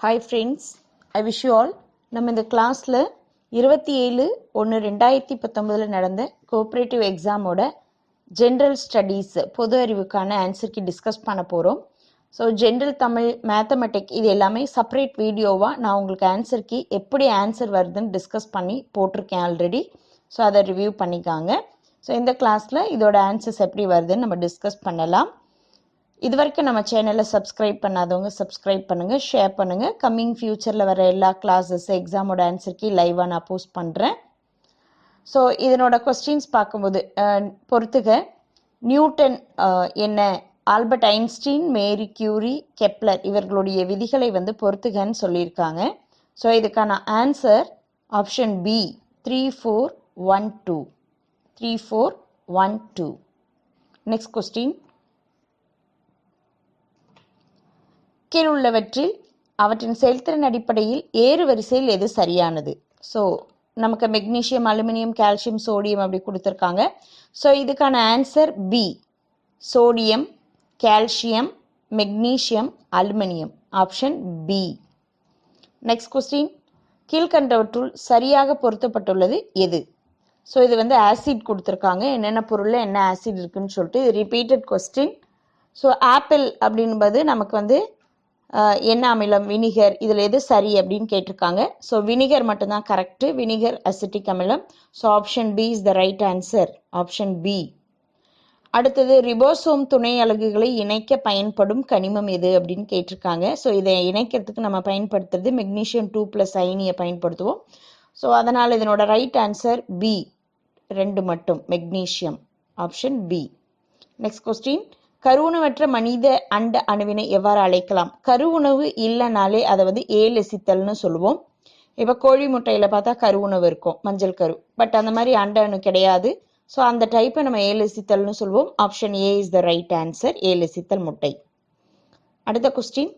Hi friends, I wish you all. நம்ம இந்த கிளாஸில் 27/1/2019 நடந்த கோஆப்ரேட்டிவ் எக்ஸாமோட ஜென்ரல் ஸ்டடீஸ் பொது அறிவுக்கான ஆன்சருக்கு டிஸ்கஸ் பண்ண போகிறோம். ஸோ ஜென்ரல் தமிழ் மேத்தமெட்டிக் இது எல்லாமே செப்பரேட் வீடியோவாக நான் உங்களுக்கு ஆன்சருக்கு எப்படி ஆன்சர் வருதுன்னு டிஸ்கஸ் பண்ணி போட்டிருக்கேன் ஆல்ரெடி. ஸோ அதை ரிவ்யூ பண்ணிக்காங்க. ஸோ இந்த கிளாஸில் இதோட ஆன்சர்ஸ் எப்படி வருதுன்னு நம்ம டிஸ்கஸ் பண்ணலாம். இது வரைக்கும் நம்ம சேனலை சப்ஸ்கிரைப் பண்ணாதவங்க சப்ஸ்கிரைப் பண்ணுங்கள், ஷேர் பண்ணுங்கள். கம்மிங் ஃப்யூச்சரில் வர எல்லா கிளாஸஸ் எக்ஸாமோட ஆன்சருக்கு லைவாக நான் போஸ்ட் பண்ணுறேன். ஸோ இதனோட கொஸ்டின்ஸ் பார்க்கும்போது பொறுத்துக நியூட்டன் என்ன, Albert Einstein, Marie Curie, Kepler இவர்களுடைய விதிகளை வந்து பொறுத்துகன்னு சொல்லியிருக்காங்க. ஸோ இதுக்கான answer option B 3412. 3412. Next question, கீழுள்ளவற்றில் அவற்றின் செயல்திறன் அடிப்படையில் ஏறு வரிசையில் எது சரியானது? ஸோ நமக்கு மெக்னீஷியம், அலுமினியம், கால்சியம், சோடியம் அப்படி கொடுத்துருக்காங்க. ஸோ இதுக்கான answer B sodium, calcium, magnesium, aluminium. Option B. Next question, கீழ்கண்டவற்றுள் சரியாக பொருத்தப்பட்டுள்ளது எது? ஸோ இது வந்து ஆசிட் கொடுத்துருக்காங்க, என்னென்ன பொருளில் என்ன ஆசிட் இருக்குன்னு சொல்லிட்டு. இது ரிப்பீட்டட் கொஸ்டின். ஸோ ஆப்பிள் அப்படின்பது நமக்கு வந்து என்ன அமிலம், வினிகர், இதில் எது சரி அப்படின்னு கேட்டிருக்காங்க. ஸோ வினிகர் மட்டும்தான் கரெக்டு, வினிகர் அசிட்டிக் அமிலம். So option B is the right answer. Option B. அடுத்தது, ரிபோசோம் துணை அலகுகளை இணைக்க பயன்படும் கனிமம் எது அப்படின்னு கேட்டிருக்காங்க. ஸோ இதை இணைக்கிறதுக்கு நம்ம பயன்படுத்துறது மெக்னீஷியம் 2+ அயனியை பயன்படுத்துவோம். ஸோ அதனால் இதனோட ரைட் ஆன்சர் பி 2 மட்டும், magnesium. Option B. Next question, கருவுணவற்ற மனித அண்ட அணுவினை எவ்வாறு அழைக்கலாம்? கருவுணவு இல்லைனாலே அதை வந்து ஏலெசித்தல்னு சொல்லுவோம். இப்போ கோழி முட்டையில் பார்த்தா கருவுணவு இருக்கும், மஞ்சள் கரு. பட் அந்த மாதிரி அண்ட அணு கிடையாது. ஸோ அந்த டைப்பை நம்ம ஏலெசித்தல்னு சொல்லுவோம். Option A is the right answer, ஏலெசித்தல் முட்டை. அடுத்த கொஸ்டின்,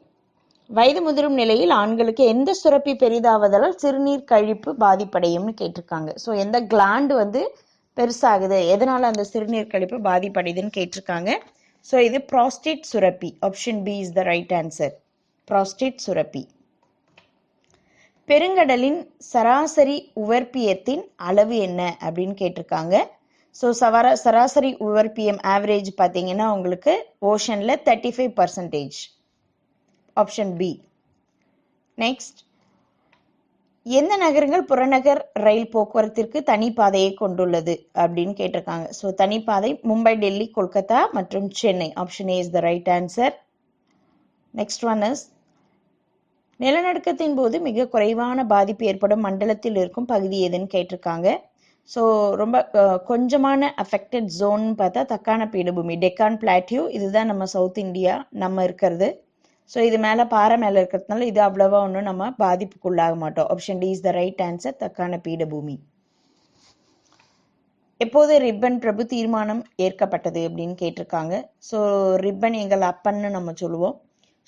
வயது முதிரும் நிலையில் ஆண்களுக்கு எந்த சுரப்பி பெரிதாவதால் சிறுநீர் கழிப்பு பாதிப்படையும்னு கேட்டிருக்காங்க. ஸோ எந்த கிளாண்டு வந்து பெருசாகுது, எதனால் அந்த சிறுநீர் கழிப்பு பாதிப்படையுதுன்னு கேட்டிருக்காங்க. ஸோ இது ப்ராஸ்டேட் சுரப்பி. Option B is the right answer, prostate சுரப்பி. பெருங்கடலின் சராசரி உவர்ப்பியத்தின் அளவு என்ன அப்படின்னு கேட்டிருக்காங்க. ஸோ சராசரி உவர்ப்பியம் ஆவரேஜ் பார்த்தீங்கன்னா உங்களுக்கு ஓஷனில் 35%. Option B. நெக்ஸ்ட், எந்த நகரங்கள் புறநகர் ரயில் போக்குவரத்திற்கு தனிப்பாதையை கொண்டுள்ளது அப்படின்னு கேட்டிருக்காங்க. ஸோ தனிப்பாதை மும்பை, டெல்லி, கொல்கத்தா மற்றும் Chennai. Option A is the right answer. Next one is, நிலநடுக்கத்தின் போது மிக குறைவான பாதிப்பு ஏற்படும் மண்டலத்தில் இருக்கும் பகுதி எதுன்னு கேட்டிருக்காங்க. ஸோ ரொம்ப கொஞ்சமான அஃபெக்டட் ஜோன் பார்த்தா தக்கான பீடபூமி, டெக்கான் பிளாட்டியூ, இதுதான் நம்ம சவுத் இந்தியா நம்ம இருக்கிறது. ஸோ இது மேலே பாறை மேலே இருக்கிறதுனால இது அவ்வளோவா ஒன்றும் நம்ம பாதிப்புக்குள்ளாக மாட்டோம். Option D is the right answer, தக்கான பீடபூமி. எப்போது ரிப்பன் பிரபு தீர்மானம் ஏற்கப்பட்டது அப்படின்னு கேட்டிருக்காங்க. ஸோ ரிப்பன் எங்கள் அப்பன்னு நம்ம சொல்லுவோம்.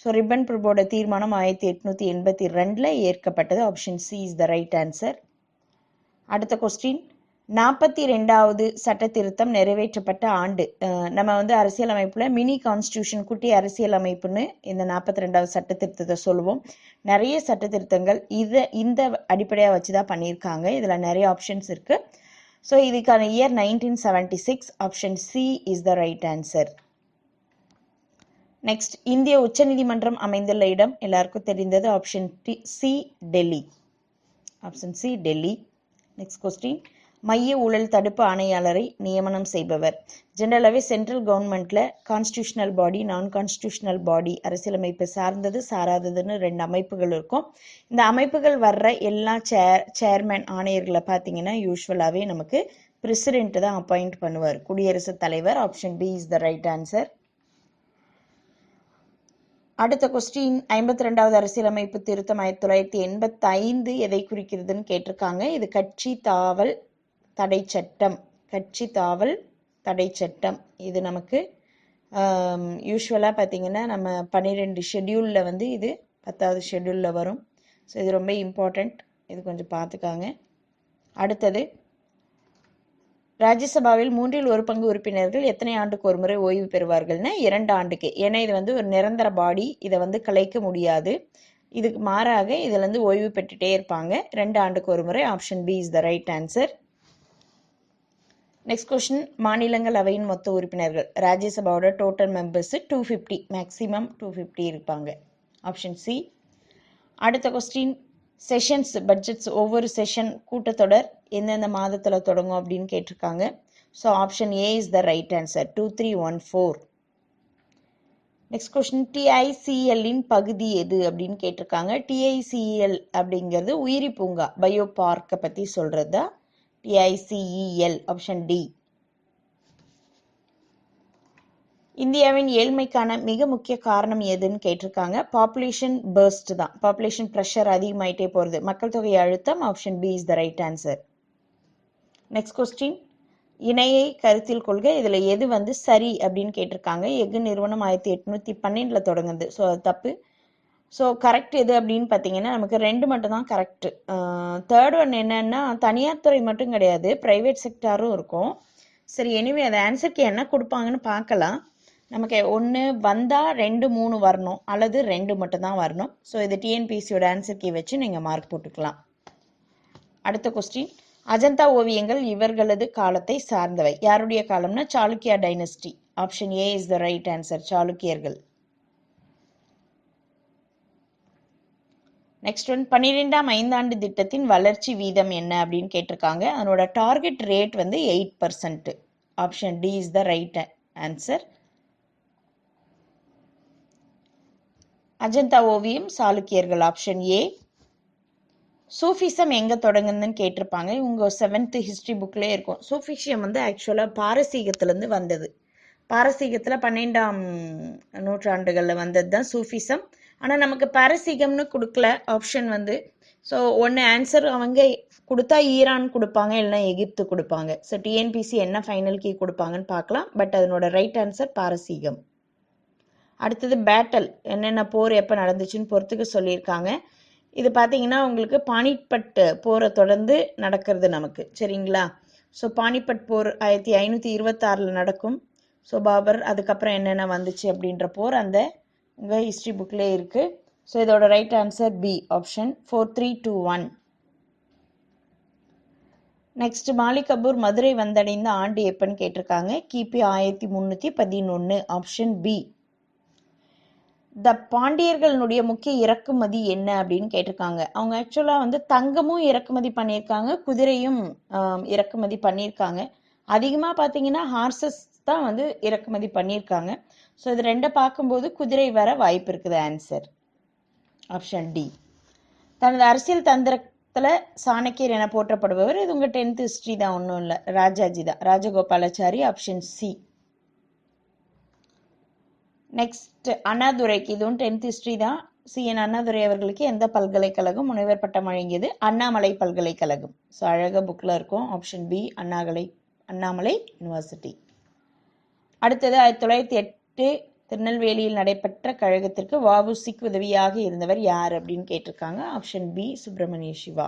ஸோ ரிப்பன் பிரபுவோட தீர்மானம் 1882 ஏற்கப்பட்டது. Option C is the right answer. அடுத்த கொஸ்டின், 42வது சட்ட திருத்தம் நிறைவேற்றப்பட்ட ஆண்டு. நம்ம வந்து அரசியலமைப்பில் மினி கான்ஸ்டியூஷன், குட்டி அரசியல் அமைப்புன்னு இந்த 42வது சட்ட திருத்தத்தை சொல்லுவோம். நிறைய சட்ட திருத்தங்கள் இந்த அடிப்படையாக வச்சு தான் பண்ணியிருக்காங்க. இதில் நிறைய ஆப்ஷன்ஸ் இருக்குது. ஸோ இதுக்கான year 1976. Option C is the right answer. Next, இந்திய உச்சநீதிமன்றம் அமைந்துள்ள இடம் எல்லாருக்கும் தெரிந்தது. Option C Delhi. Option C Delhi. Next question, மைய ஊழல் தடுப்பு ஆணையாளரை நியமனம் செய்பவர். ஜெனரலாகவே சென்ட்ரல் கவர்மெண்ட்ல கான்ஸ்டியூஷனல் பாடி, நான் கான்ஸ்டியூஷனல் பாடி, அரசியலமைப்பு சார்ந்தது சாராததுன்னு 2 அமைப்புகள் இருக்கும். இந்த அமைப்புகள் வர்ற எல்லா சேர்மேன் ஆணையர்களை பார்த்தீங்கன்னா யூஸ்வலாகவே நமக்கு பிரசிடென்ட் தான் அப்பாயிண்ட் பண்ணுவார், குடியரசுத் தலைவர். Option B is the right answer. அடுத்த கொஸ்டின், 52வது அரசியலமைப்பு திருத்தம் 1985 எதை குறிக்கிறதுன்னு கேட்டிருக்காங்க. இது கட்சி தாவல் தடை சட்டம். கட்சி தாவல் தடை சட்டம். இது நமக்கு யூஸ்வலாக பார்த்தீங்கன்னா நம்ம 12 ஷெட்யூலில் வந்து இது 10வது ஷெட்யூலில் வரும். ஸோ இது ரொம்ப இம்பார்ட்டண்ட், இது கொஞ்சம் பார்த்துக்காங்க. அடுத்தது, ராஜ்யசபாவில் 1/3 உறுப்பினர்கள் எத்தனை ஆண்டுக்கு ஒரு முறை ஓய்வு பெறுவார்கள்னா 2 ஆண்டுக்கு. ஏன்னா இது வந்து ஒரு நிரந்தர பாடி, இதை வந்து கலைக்க முடியாது. இதுக்கு மாறாக இதுலேருந்து ஓய்வு பெற்றுட்டே இருப்பாங்க 2 ஆண்டுக்கு ஒரு முறை. Option B is the right answer. Next question, மாநிலங்களவையின் மொத்த உறுப்பினர்கள். ராஜ்யசபாவோட டோட்டல் மெம்பர்ஸ் 250, மேக்ஸிமம் 250 இருப்பாங்க. Option C. அடுத்த கொஸ்டின், செஷன்ஸ் பட்ஜெட்ஸ் ஒவ்வொரு செஷன் கூட்டத்தொடர் எந்தெந்த மாதத்தில் தொடங்கும் அப்படின்னு கேட்டிருக்காங்க. So option A is the right answer, 2314. Next question, டிஐசிஎல்லின் பகுதி எது அப்படின்னு கேட்டிருக்காங்க. டிஐசிஎல் அப்படிங்கிறது உயிரி பூங்கா, பயோ பார்க்கை பற்றி சொல்கிறது தான் டிஐசிஇஎல். Option D. இந்தியாவின் ஏழ்மைக்கான மிக முக்கிய காரணம் எதுன்னு கேட்டிருக்காங்க. பாப்புலேஷன் பர்ஸ்ட் தான், பாப்புலேஷன் ப்ரெஷர் அதிகமாயிட்டே போகிறது, மக்கள் தொகை அழுத்தம். Option B is the right answer. Next question, இணையை கருத்தில் கொள்க, இதில் எது வந்து சரி அப்படின்னு கேட்டிருக்காங்க. எஃகு நிறுவனம் 1812 தொடங்குது, ஸோ அது தப்பு. ஸோ கரெக்ட் எது அப்படின்னு பார்த்தீங்கன்னா நமக்கு 2 மட்டும் தான் கரெக்டு. தேர்ட் ஒன் என்னன்னா, தனியார் துறை மட்டும் கிடையாது, ப்ரைவேட் செக்டாரும் இருக்கும். சரி, எனிவே அது ஆன்சருக்கு என்ன கொடுப்பாங்கன்னு பார்க்கலாம். நமக்கு 1 வந்தால் 2 3 வரணும், அல்லது 2 மட்டும் தான் வரணும். ஸோ இது டிஎன்பிசியோட ஆன்சர் கீ வச்சு நீங்கள் மார்க் போட்டுக்கலாம். அடுத்த கொஸ்டின், அஜந்தா ஓவியங்கள் இவர்களது காலத்தை சார்ந்தவை. யாருடைய காலம்னா Chalukya dynasty. Option A is the right answer, சாளுக்கியர்கள். நெக்ஸ்ட் ஒன், 12ஆம் ஐந்தாண்டு திட்டத்தின் வளர்ச்சி வீதம் என்ன அப்படின்னு கேட்டிருக்காங்க. அதனோட டார்கெட் ரேட் வந்து 8%. Option D is the right answer. Ajanta ஓவியம் சாளுக்கியர்கள். Option A. சூஃபிசம் எங்கே தொடங்குதுன்னு கேட்டிருப்பாங்க. இவங்க 7th ஹிஸ்ட்ரி புக்லேயே இருக்கும். சூஃபிஷியம் வந்து ஆக்சுவலாக பாரசீகத்திலேருந்து வந்தது. பாரசீகத்தில் 12ஆம் நூற்றாண்டுகளில் வந்தது தான் சூஃபிசம். ஆனால் நமக்கு பாரசீகம்னு கொடுக்கல ஆப்ஷன் வந்து. ஸோ ஒன்று ஆன்சர் அவங்க கொடுத்தா ஈரான் கொடுப்பாங்க, இல்லைன்னா எகிப்து கொடுப்பாங்க. ஸோ டிஎன்பிசி என்ன ஃபைனல் கீ கொடுப்பாங்கன்னு பார்க்கலாம். பட் அதனோட ரைட் ஆன்சர் பாரசீகம். அடுத்தது பேட்டல், என்னென்ன போர் எப்போ நடந்துச்சுன்னு பொறுத்துக்க சொல்லியிருக்காங்க. இது பார்த்தீங்கன்னா உங்களுக்கு பானிபட் போரை தொடர்ந்து நடக்கிறது நமக்கு, சரிங்களா. ஸோ பானிபட் போர் 1526 நடக்கும். ஸோ பாபர், அதுக்கப்புறம் என்னென்ன வந்துச்சு அப்படின்ற போர் அந்த உங்கள் ஹிஸ்ட்ரி புக்லேயே இருக்குது. ஸோ இதோட right answer B, option 4321. Next, Malik Kafur Madurai வந்தடைந்த ஆண்டு எப்பன்னு கேட்டிருக்காங்க. கிபி 1311. Option B. த பாண்டியர்களுடைய முக்கிய இறக்குமதி என்ன அப்படின்னு கேட்டிருக்காங்க. அவங்க ஆக்சுவலாக வந்து தங்கமும் இறக்குமதி பண்ணியிருக்காங்க, குதிரையும் இறக்குமதி பண்ணியிருக்காங்க. அதிகமாக பார்த்தீங்கன்னா ஹார்சஸ் தான் வந்து இறக்குமதி பண்ணியிருக்காங்க. ஸோ இது 2 பார்க்கும்போது குதிரை வர வாய்ப்பு இருக்குது. Answer option D. தனது அரசியல் தந்திரத்தில் சாணக்கியர் என போற்றப்படுபவர். இது உங்கள் 10th ஹிஸ்ட்ரி தான், ஒன்றும் இல்லை, ராஜாஜி தான், ராஜகோபாலாச்சாரி. Option C. நெக்ஸ்ட், அண்ணாதுரைக்கு, இதுவும் 10th ஹிஸ்ட்ரி தான். சிஎன் அண்ணாதுரை அவர்களுக்கு எந்த பல்கலைக்கழகம் முனைவர் பட்டம் வழங்கியது? அண்ணாமலை பல்கலைக்கழகம். ஸோ அழகாக புக்கில் இருக்கும். Option B, Annamalai university. அடுத்தது 1908 திருநெல்வேலியில் நடைபெற்ற கழகத்திற்கு வஉசிக்கு உதவியாக இருந்தவர் யார் அப்படின்னு கேட்டிருக்காங்க. Option B, Subramaniya Siva.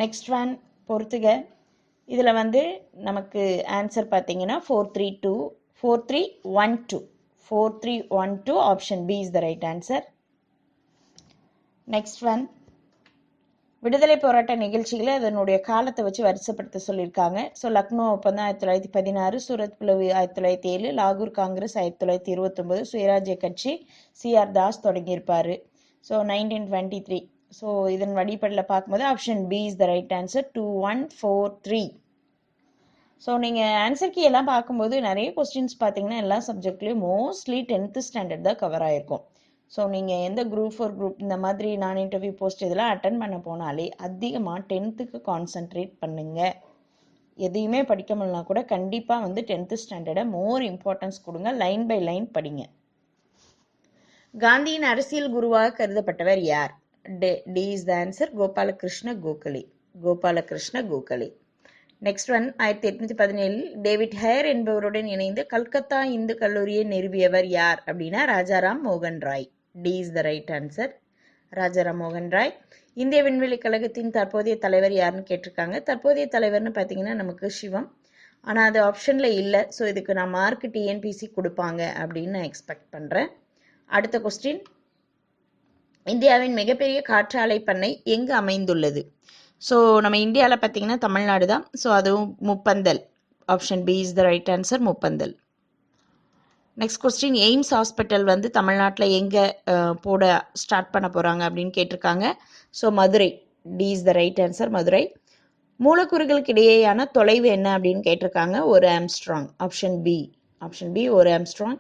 Next one பொறுத்துக. இதில் வந்து நமக்கு ஆன்சர் பார்த்தீங்கன்னா 4312. Option B is the right answer. Next one, விடுதலை போராட்ட நிகழ்ச்சிகளை அதனுடைய காலத்தை வச்சு வரிசைப்படுத்த சொல்லியிருக்காங்க. ஸோ லக்னோ ஒப்பந்தம் 1916, சூரத் பிளவு 1907, லாகூர் காங்கிரஸ் 1929, சுயராஜ்ய கட்சி சிஆர் தாஸ் தொடங்கியிருப்பார். ஸோ 1923. ஸோ இதன் அடிப்படையில் பார்க்கும்போது option B is the right answer, 2143. So நீங்கள் ஆன்சர் கீ எல்லாம் பார்க்கும்போது நிறைய கொஸ்டின்ஸ் பார்த்தீங்கன்னா எல்லா சப்ஜெக்ட்லேயும் மோஸ்ட்லி 10th ஸ்டாண்டர்ட் தான் கவர் ஆகிருக்கும். ஸோ நீங்கள் எந்த குரூப் 4 குரூப் இந்த மாதிரி நான் இன்டர்வியூ போஸ்ட் இதெல்லாம் அட்டன் பண்ண போனாலே அதிகமாக 10th கான்சென்ட்ரேட் பண்ணுங்கள். எதையுமே படிக்க முடியலனா கூட கண்டிப்பாக வந்து 10th ஸ்டாண்டர்டை மோர் இம்பார்ட்டன்ஸ் கொடுங்க. லைன் பை லைன் படிங்க. காந்தியின் அரசியல் குருவாக கருதப்பட்டவர் யார்? D is the answer, Gopalakrishna Gokhale. Next one, 1817 David Hare என்பவருடன் இணைந்து கல்கத்தா இந்து கல்லூரியை நிறுவியவர் யார் அப்படின்னா ராஜாராம் மோகன் Roy. D is the right answer, Rajaram மோகன் ராய். இந்திய விண்வெளி கழகத்தின் தற்போதைய தலைவர் யாருன்னு கேட்டிருக்காங்க. தற்போதைய தலைவர்னு பார்த்தீங்கன்னா நமக்கு சிவம், ஆனால் அது ஆப்ஷனில் இல்லை. ஸோ இதுக்கு நான் மார்க் டிஎன்பிசி கொடுப்பாங்க அப்படின்னு நான் எக்ஸ்பெக்ட் பண்ணுறேன். அடுத்த கொஸ்டின், இந்தியாவின் மிகப்பெரிய காற்றாலை பண்ணை எங்கு அமைந்துள்ளது? ஸோ நம்ம இந்தியாவில் பார்த்தீங்கன்னா தமிழ்நாடு தான். ஸோ அதுவும் Muppandal. Option B is the right answer, Muppandal. Next question, AIIMS hospital வந்து தமிழ்நாட்டில் எங்கே போட ஸ்டார்ட் பண்ண போகிறாங்க அப்படின்னு கேட்டிருக்காங்க. So Madurai. D is the right answer, Madurai. மூலக்கூறுகளுக்கு இடையேயான தொலைவு என்ன அப்படின்னு கேட்டிருக்காங்க. ஒரு angstrom. Option B. Option B, ஒரு ஆம்ஸ்ட்ராங்.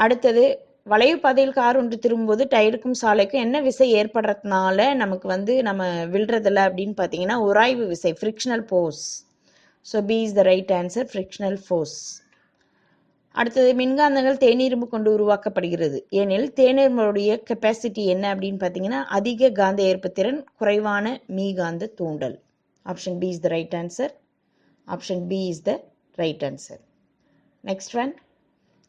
அடுத்தது, வளைவு பாதையில் கார் ஒன்று திரும்பும்போது டயருக்கும் சாலைக்கும் என்ன விசை ஏற்படுறதுனால நமக்கு வந்து நம்ம விழுறதில்ல அப்படின்னு பார்த்தீங்கன்னா உராய்வு விசை, frictional force. So B is the right answer, frictional force. அடுத்தது, மின்காந்தங்கள் தேனிரும்பு கொண்டு உருவாக்கப்படுகிறது ஏனில் தேனிரும்புடைய கெப்பாசிட்டி என்ன அப்படின்னு பார்த்தீங்கன்னா அதிக காந்த ஏற்புத்திறன், குறைவான மீகாந்த தூண்டல். Option B is the right answer. Option B is the right answer. Next one,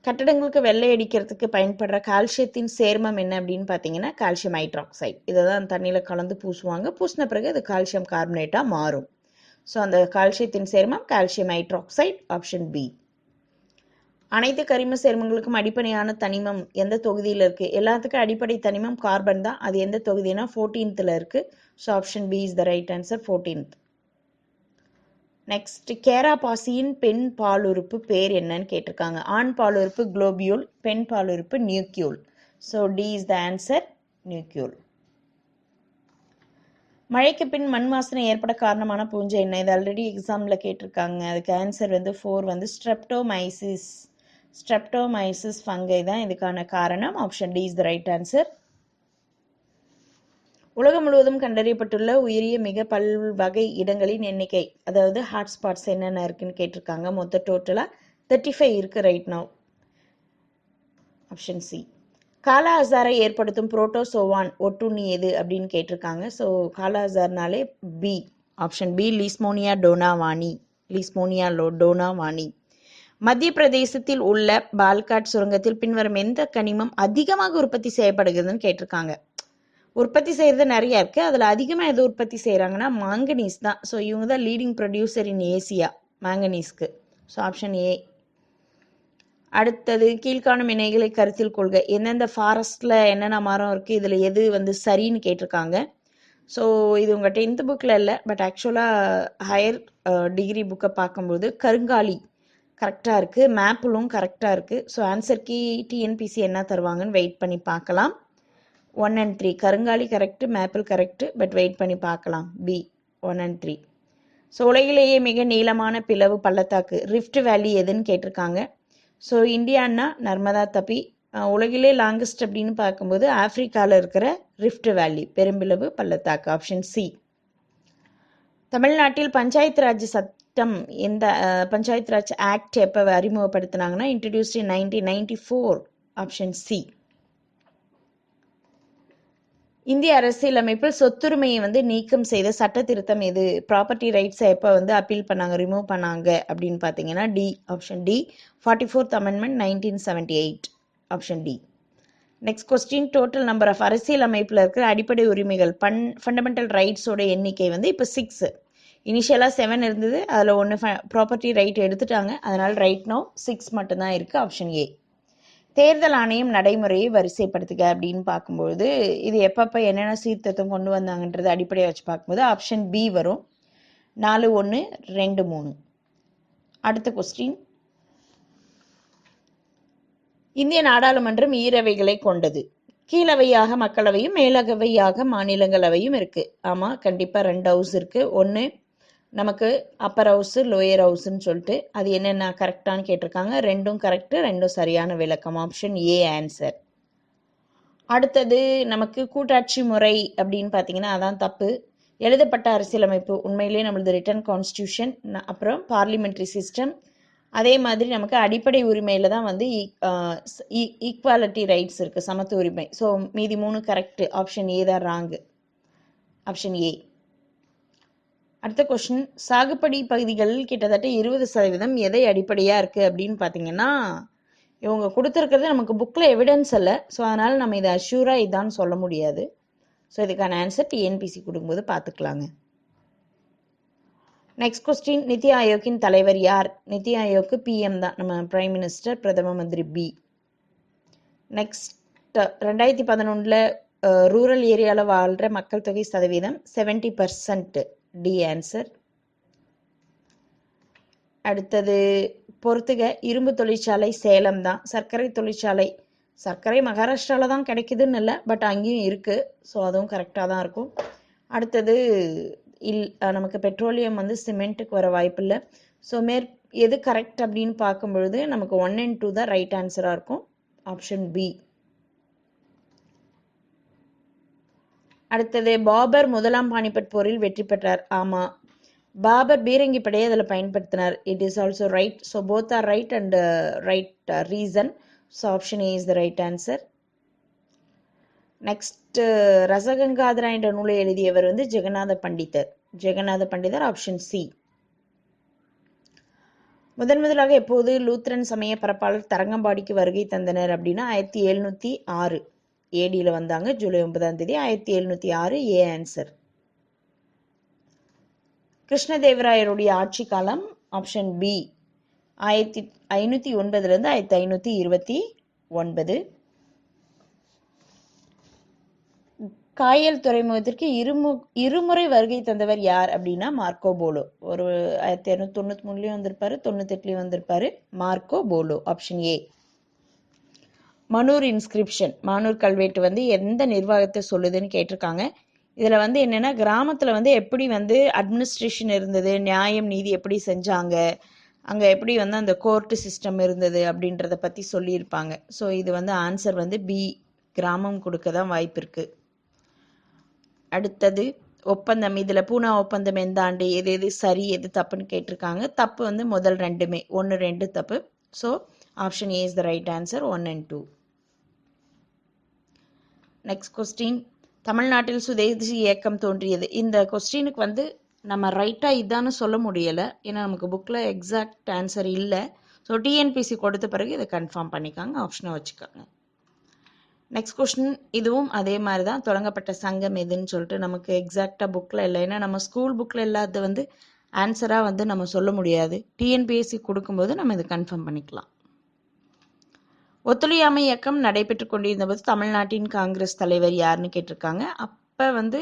கட்டடங்களுக்கு வெள்ளை அடிக்கிறதுக்கு பயன்படுற கால்சியத்தின் சேர்மம் என்ன அப்படின்னு பார்த்தீங்கன்னா கால்சியம் ஹைட்ராக்சைடு. இதை தான் தண்ணியில் கலந்து பூசுவாங்க. பூசின பிறகு அது கால்சியம் கார்பனேட்டாக மாறும். ஸோ அந்த கால்சியத்தின் சேர்மம் கால்சியம் ஹைட்ராக்சைடு. Option B. அனைத்து கரிம சேர்மங்களுக்கும் அடிப்படையான தனிமம் எந்த தொகுதியில் இருக்குது? எல்லாத்துக்கும் அடிப்படை தனிமம் கார்பன் தான். அது எந்த தொகுதினா 14th இருக்குது. So option B is the right answer, 14th. Next, கேராபாசியின் பெண் பாலுறுப்பு பேர் என்னன்னு கேட்டிருக்காங்க. ஆண் பாலுறுப்பு குளோபியூல், பெண் பாலுறுப்பு nucule. So D is the answer, nucule. மழைக்கு பின் மண் வாசனை ஏற்பட காரணமான பூஞ்சை என்ன? இது ஆல்ரெடி எக்ஸாமில் கேட்டிருக்காங்க. அதுக்கு ஆன்சர் வந்து 4 வந்து ஸ்ட்ரெப்டோமைசிஸ். ஸ்ட்ரெப்டோமைசிஸ் ஃபங்கை தான் இதுக்கான காரணம். Option D is the right answer. உலகம் முழுவதும் கண்டறியப்பட்டுள்ள உயரிய மிக பல்வகை இடங்களின் எண்ணிக்கை, அதாவது ஹாட்ஸ்பாட்ஸ் என்னென்ன இருக்குன்னு கேட்டிருக்காங்க. மொத்த டோட்டலாக 35 இருக்கு ரைட் நவ். Option C. காலா அசாரை ஏற்படுத்தும் புரோட்டோசோவான் ஒட்டுண்ணி எது அப்படின்னு கேட்டிருக்காங்க. ஸோ காலா அசார்னாலே B. Option B, Leishmania donovani. Leishmania donovani. மத்திய பிரதேசத்தில் உள்ள பால்காட் சுரங்கத்தில் பின்வரும் எந்த கனிமம் அதிகமாக உற்பத்தி செய்யப்படுகிறதுன்னு கேட்டிருக்காங்க. உற்பத்தி செய்கிறது நிறையா இருக்குது. அதில் அதிகமாக எது உற்பத்தி செய்கிறாங்கன்னா மாங்கனீஸ் தான். ஸோ இவங்க தான் லீடிங் ப்ரொடியூசர் இன் ஏசியா மாங்கனீஸ்க்கு. So option A. அடுத்தது, கீழ்காணும் இணைகளை கருத்தில் கொள்க. எந்தெந்த ஃபாரஸ்ட்டில் என்னென்ன மரம் இருக்குது, இதில் எது வந்து சரின்னு கேட்டிருக்காங்க. ஸோ இது உங்கள் 10th புக்கில் இல்லை, பட் ஆக்சுவலாக ஹையர் டிகிரி புக்கை பார்க்கும்போது கருங்காலி கரெக்டாக இருக்குது, மேப்பிளும் கரெக்டாக இருக்குது. ஸோ ஆன்சர் கீ டிஎன்பிசி என்ன தருவாங்கன்னு வெயிட் பண்ணி பார்க்கலாம். 1 and 3 கருங்காலி correct, maple correct, but wait பண்ணி பார்க்கலாம். B 1 and 3. ஸோ உலகிலேயே மிக நீளமான பிளவு பள்ளத்தாக்கு ரிஃப்ட் வேலி எதுன்னு கேட்டிருக்காங்க. ஸோ இந்தியான்னா நர்மதா தபி. உலகிலே லாங்கஸ்ட் அப்படின்னு பார்க்கும்போது ஆப்பிரிக்காவில் இருக்கிற ரிஃப்ட் வேலி பெரும்பிளவு பள்ளத்தாக்கு. Option C. தமிழ்நாட்டில் பஞ்சாயத்து ராஜ் சட்டம் எந்த பஞ்சாயத்து ராஜ் ஆக்ட் எப்போ அறிமுகப்படுத்தினாங்கன்னா இன்ட்ரடியூஸ்ட் இன் 1994. Option C. இந்திய அரசியலமைப்பில் சொத்துரிமையை வந்து நீக்கம் செய்த சட்ட திருத்தம் எது? ப்ராப்பர்ட்டி ரைட்ஸை எப்போ வந்து அப்பீல் பண்ணாங்க, ரிமூவ் பண்ணாங்க அப்படின்னு பார்த்தீங்கன்னா D. Option D, 44th amendment 1978. Option D. Next question, total number of அரசியலமைப்பில் இருக்கிற அடிப்படை உரிமைகள் ஃபண்டமெண்டல் ரைட்ஸோட எண்ணிக்கை வந்து இப்போ 6. இனிஷியலாக 7 இருந்தது, அதில் 1 ப்ராப்பர்ட்டி ரைட் எடுத்துட்டாங்க. அதனால் ரைட் நோ 6 மட்டும்தான் இருக்குது. Option A. தேர்தல் ஆணையம் நடைமுறையை வரிசைப்படுத்துக அப்படின்னு பார்க்கும்போது இது எப்பப்போ என்னென்ன சீர்திருத்தம் கொண்டு வந்தாங்கன்றது அடிப்படையாக வச்சு பார்க்கும்போது ஆப்ஷன் பி வரும். 4-1-2-3. அடுத்த கொஸ்டின், இந்திய நாடாளுமன்றம் ஈரவைகளை கொண்டது. கீழவையாக மக்களவையும் மேலவையாக மாநிலங்களவையும் இருக்குது. ஆமாம், கண்டிப்பாக 2 ஹவுஸ் இருக்குது. ஒன்று நமக்கு அப்பர் ஹவுஸு, லோயர் ஹவுஸ்ன்னு சொல்லிட்டு அது என்னென்ன கரெக்டானு கேட்டிருக்காங்க. 2ம் கரெக்டு, 2ம் சரியான விளக்கம். Option A answer. அடுத்தது, நமக்கு கூட்டாட்சி முறை அப்படின்னு பார்த்தீங்கன்னா அதான் தப்பு. எழுதப்பட்ட அரசியலமைப்பு உண்மையிலேயே நம்மளது ரிட்டன் கான்ஸ்டியூஷன், அப்புறம் பார்லிமெண்ட்ரி சிஸ்டம், அதே மாதிரி நமக்கு அடிப்படை உரிமையில் தான் வந்து ஈக்குவாலிட்டி ரைட்ஸ் இருக்குது, சமத்துவ உரிமை. ஸோ மீதி 3 கரெக்டு. ஆப்ஷன் ஏ தான் ராங்கு. Option A. அடுத்த கொஸ்டின், சாகுபடி பகுதிகளில் கிட்டத்தட்ட 20% எதை அடிப்படையாக இருக்குது அப்படின்னு பார்த்தீங்கன்னா இவங்க கொடுத்துருக்கிறது நமக்கு புக்கில் எவிடன்ஸ் இல்லை. ஸோ அதனால் நம்ம இதை அஷ்யூராக இதான்னு சொல்ல முடியாது. ஸோ இதுக்கான ஆன்சர் டிஎன்பிசி கொடுக்கும்போது பார்த்துக்கலாங்க. நெக்ஸ்ட் கொஸ்டின், நிதி ஆயோக்கின் தலைவர் யார்? நிதி ஆயோக்கு பிஎம் தான், நம்ம பிரைம் மினிஸ்டர், பிரதம மந்திரி பி. நெக்ஸ்ட், 2011 ரூரல் ஏரியாவில் வாழ்கிற மக்கள் தொகை சதவீதம் 70%. D answer. அடுத்தது பொறுத்துக. இரும்பு தொழிற்சாலை சேலம் தான். சர்க்கரை தொழிற்சாலை, சர்க்கரை மகாராஷ்டிராவில் தான் கிடைக்குதுன்னு இல்லை, பட் அங்கேயும் இருக்குது. ஸோ அதுவும் கரெக்டாக தான் இருக்கும். அடுத்தது நமக்கு பெட்ரோலியம் வந்து சிமெண்ட்டுக்கு வர வாய்ப்பு இல்லை. ஸோ எது கரெக்ட் அப்படின்னு பார்க்கும்பொழுது நமக்கு 1 and 2 தான் ரைட் ஆன்சராக இருக்கும். Option B. அடுத்தது பாபர் முதலாம் பானிபட் போரில் வெற்றி பெற்றார். ஆமாம், பாபர் பீரங்கி படையை அதில் பயன்படுத்தினார். It is also right. So both are right and right reason. So option A is the right answer. Next, Rasagangadhara என்ற நூலை எழுதியவர் வந்து ஜெகநாத பண்டிதர். ஜெகநாத பண்டிதர். Option C. முதலாக எப்போது லூத்ரன் சமய பரப்பாளர் தரங்கம்பாடிக்கு வருகை தந்தனர் அப்படின்னா 1706 ஏடியில் வந்தாங்க. ஜூலை 9ஆம் தேதி 1706. A answer. கிருஷ்ணதேவராயருடைய ஆட்சி காலம். Option B. 1509 1529. காயல் துறைமுகத்திற்கு இருமுறை வருகை தந்தவர் யார் அப்படின்னா மார்க்கோ போலோ. ஒரு 1693 வந்திருப்பாரு, 98 வந்திருப்பாரு. Marco Polo. Option A. Manur inscription, Manur கல்வெட்டு வந்து எந்த நிர்வாகத்தை சொல்லுதுன்னு கேட்டிருக்காங்க. இதில் வந்து என்னென்னா, கிராமத்தில் வந்து எப்படி வந்து அட்மினிஸ்ட்ரேஷன் இருந்தது, நியாயம் நீதி எப்படி செஞ்சாங்க, அங்கே எப்படி வந்து அந்த கோர்ட்டு சிஸ்டம் இருந்தது அப்படின்றத பற்றி சொல்லியிருப்பாங்க. ஸோ இது வந்து ஆன்சர் வந்து பி, கிராமம் கொடுக்க தான் வாய்ப்பு இருக்குது. அடுத்தது ஒப்பந்தம். இதில் பூனா ஒப்பந்தம் எந்த ஆண்டு, எது சரி எது தப்புன்னு கேட்டிருக்காங்க. தப்பு வந்து முதல் ரெண்டுமே, 1 2 தப்பு. So option A is the right answer. 1 and 2. Next question. தமிழ்நாட்டில் சுதேசி இயக்கம் தோன்றியது. இந்த கொஸ்டினுக்கு வந்து நம்ம ரைட்டாக இதான்னு சொல்ல முடியலை, ஏன்னா நமக்கு புக்கில் எக்ஸாக்ட் ஆன்சர் இல்லை. ஸோ டிஎன்பிசி கொடுத்த பிறகு இதை கன்ஃபார்ம் பண்ணிக்காங்க, ஆப்ஷனை வச்சுக்காங்க. Next question. இதுவும் அதே மாதிரி தான். தொடங்கப்பட்ட சங்கம் எதுன்னு சொல்லிட்டு நமக்கு எக்ஸாக்டாக புக்கில் இல்லை, ஏன்னா நம்ம ஸ்கூல் புக்கில் இல்லாத வந்து ஆன்சராக வந்து நம்ம சொல்ல முடியாது. டிஎன்பிஎஸ்சி கொடுக்கும்போது நம்ம இதை கன்ஃபார்ம் பண்ணிக்கலாம். ஒத்துழையாமை இயக்கம் நடைபெற்று கொண்டிருந்த போது தமிழ்நாட்டின் காங்கிரஸ் தலைவர் யாருன்னு கேட்டிருக்காங்க. அப்போ வந்து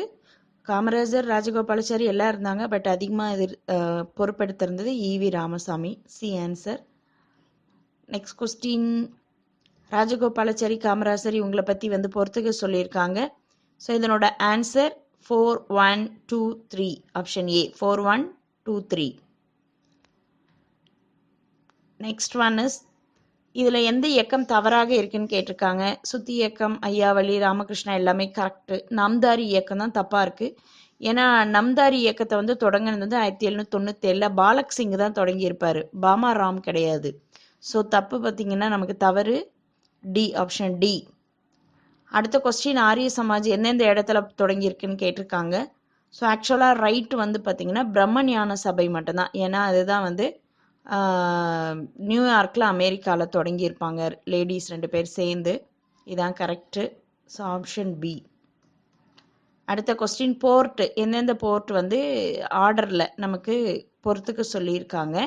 காமராஜர், ராஜகோபாலாச்சாரி எல்லாம் இருந்தாங்க, பட் அதிகமாக பொறுப்பெடுத்திருந்தது EV Ramasamy. C answer. Next question. Rajagopalachari, Kamarajar இவங்களை பற்றி வந்து பொறுத்துக்க சொல்லியிருக்காங்க. ஸோ இதனோட answer 4 1 2 3. Option A 4 1 2 3. Next one is, இதில் எந்த இயக்கம் தவறாக இருக்குன்னு கேட்டிருக்காங்க. சுத்தி இயக்கம், ஐயாவளி, ராமகிருஷ்ணா எல்லாமே கரெக்டு. நம்தாரி இயக்கம் தான் தப்பாக இருக்குது. ஏன்னா நம்தாரி இயக்கத்தை வந்து தொடங்கினது வந்து 1797 பாலக் சிங் தான் தொடங்கியிருப்பார், பாமா ராம் கிடையாது. ஸோ தப்பு பார்த்தீங்கன்னா நமக்கு தவறு. D, option D. அடுத்த கொஸ்டின். ஆரிய சமாஜ் எந்தெந்த இடத்துல தொடங்கியிருக்குன்னு கேட்டிருக்காங்க. ஸோ ஆக்சுவலாக ரைட் வந்து பார்த்தீங்கன்னா பிரம்ம ஞான சபை மட்டும்தான், ஏன்னா அதுதான் வந்து நியூயார்க்கில் அமெரிக்காவில் தொடங்கியிருப்பாங்க, லேடிஸ் 2 பேர் சேர்ந்து. இதான் கரெக்டு. So option B. அடுத்த கொஸ்டின். போர்ட், எந்தெந்த போர்ட் வந்து ஆர்டரில் நமக்கு பொறுத்துக்க சொல்லியிருக்காங்க,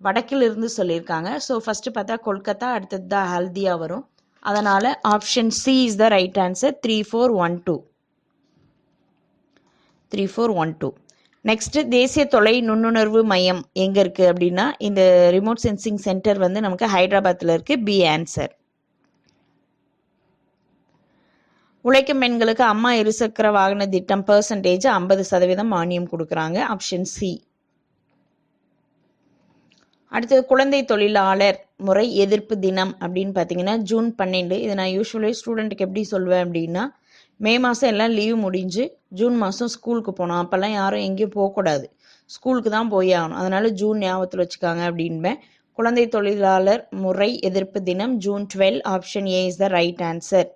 வடக்கில் இருந்து சொல்லியிருக்காங்க. ஸோ ஃபஸ்ட்டு பார்த்தா கொல்கத்தா, அடுத்தது தான் ஹல்தியா வரும். அதனால் option C is the right answer. 3 4 1 2. 3 4 1 2. Next, தேசிய தொலை நுண்ணுணர்வு மையம் எங்கே இருக்குது அப்படின்னா, இந்த ரிமோட் சென்சிங் சென்டர் வந்து நமக்கு ஹைதராபாத்தில் இருக்குது. B answer. உழைக்கும் பெண்களுக்கு அம்மா இருசக்கர வாகன திட்டம் பெர்சன்டேஜ் 50% மானியம் கொடுக்குறாங்க. Option C. அடுத்தது குழந்தை தொழிலாளர் முறை எதிர்ப்பு தினம் அப்படின்னு பார்த்தீங்கன்னா ஜூன் 12. இதை நான் யூஸ்வலி ஸ்டூடெண்ட்டுக்கு எப்படி சொல்வேன் அப்படின்னா, மே மாதம் எல்லாம் லீவ் முடிஞ்சு ஜூன் மாதம் ஸ்கூலுக்கு போனோம். அப்போல்லாம் யாரும் எங்கேயும் போகக்கூடாது, ஸ்கூலுக்கு தான் போய் ஆகணும். அதனால் ஜூன் ஞாபகத்தில் வச்சுக்காங்க அப்படின்பேன். குழந்தை தொழிலாளர் முறை எதிர்ப்பு தினம் June 12. Option A is the right answer.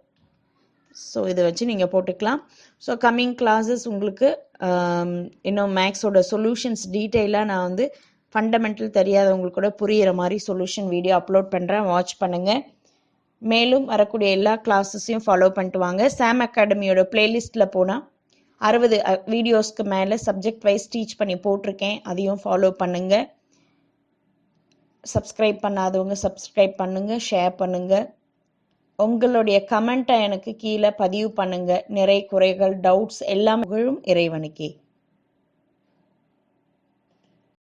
So இதை வச்சு நீங்கள் போட்டுக்கலாம். ஸோ கம்மிங் கிளாஸஸ் உங்களுக்கு இன்னும் மேக்ஸோட சொல்யூஷன்ஸ் டீட்டெயிலாக நான் வந்து ஃபண்டமெண்டல் தெரியாதவங்களுக்கு கூட புரிகிற மாதிரி சொல்யூஷன் வீடியோ அப்லோட் பண்ணுறேன், வாட்ச் பண்ணுங்கள். மேலும் வரக்கூடிய எல்லா கிளாஸஸையும் ஃபாலோ பண்ணிட்டு வாங்க. சாம் அகாடமியோட பிளேலிஸ்ட்டில் போனால் 60 வீடியோஸ்க்கு மேலே சப்ஜெக்ட் வைஸ் டீச் பண்ணி போட்டிருக்கேன், அதையும் ஃபாலோ பண்ணுங்கள். சப்ஸ்கிரைப் பண்ணாதவங்க சப்ஸ்கிரைப் பண்ணுங்கள், ஷேர் பண்ணுங்கள். உங்களுடைய கமெண்ட்டை எனக்கு கீழே பதிவு பண்ணுங்க. நிறை குறைகள் டவுட்ஸ் எல்லாம் புகழும் இறைவனுக்கே.